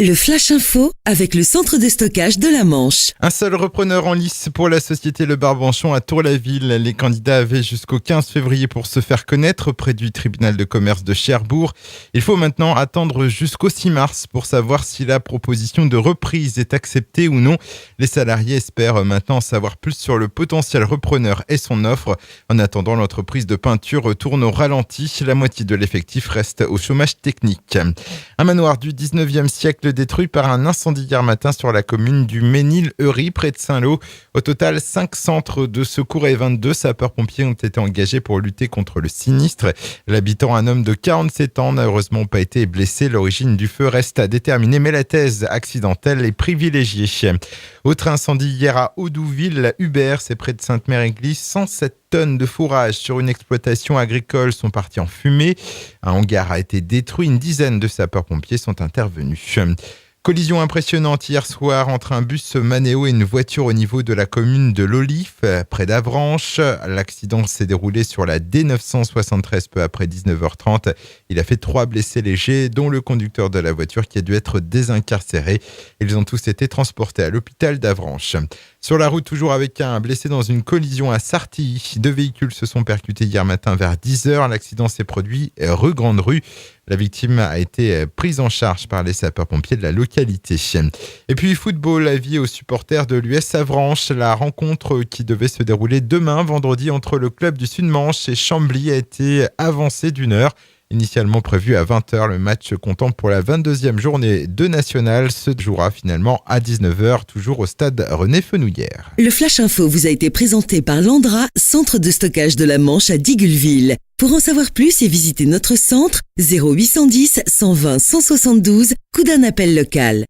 Le Flash Info avec le centre de stockage de la Manche. Un seul repreneur en lice pour la société Le Barbanchon à Tour-la-Ville. Les candidats avaient jusqu'au 15 février pour se faire connaître près du tribunal de commerce de Cherbourg. Il faut maintenant attendre jusqu'au 6 mars pour savoir si la proposition de reprise est acceptée ou non. Les salariés espèrent maintenant en savoir plus sur le potentiel repreneur et son offre. En attendant, l'entreprise de peinture tourne au ralenti. La moitié de l'effectif reste au chômage technique. Un manoir du 19e siècle détruit par un incendie hier matin sur la commune du Ménil-Eury, près de Saint-Lô. Au total, 5 centres de secours et 22 sapeurs-pompiers ont été engagés pour lutter contre le sinistre. L'habitant, un homme de 47 ans, n'a heureusement pas été blessé. L'origine du feu reste à déterminer, mais la thèse accidentelle est privilégiée. Autre incendie hier à Audouville, la Hubert, c'est près de Sainte-Mère-Église. 107 tonnes de fourrage sur une exploitation agricole sont parties en fumée. Un hangar a été détruit. Une dizaine de sapeurs-pompiers sont intervenus. Collision impressionnante hier soir entre un bus Manéo et une voiture au niveau de la commune de l'Olif, près d'Avranches. L'accident s'est déroulé sur la D973 peu après 19h30. Il a fait 3 blessés légers, dont le conducteur de la voiture qui a dû être désincarcéré. Ils ont tous été transportés à l'hôpital d'Avranches. Sur la route, toujours avec un blessé dans une collision à Sartilly. 2 véhicules se sont percutés hier matin vers 10h. L'accident s'est produit rue Grande Rue. La victime a été prise en charge par les sapeurs-pompiers de la localité. Et puis football, avis aux supporters de l'US Avranches. La rencontre qui devait se dérouler demain, vendredi, entre le club du Sud-Manche et Chambly a été avancée d'1 heure. Initialement prévu à 20h, le match comptant pour la 22e journée de National se jouera finalement à 19h, toujours au stade René Fenouillère. Le Flash Info vous a été présenté par Landra, centre de stockage de la Manche à Digulleville. Pour en savoir plus et visiter notre centre, 0810 120 172, coup d'un appel local.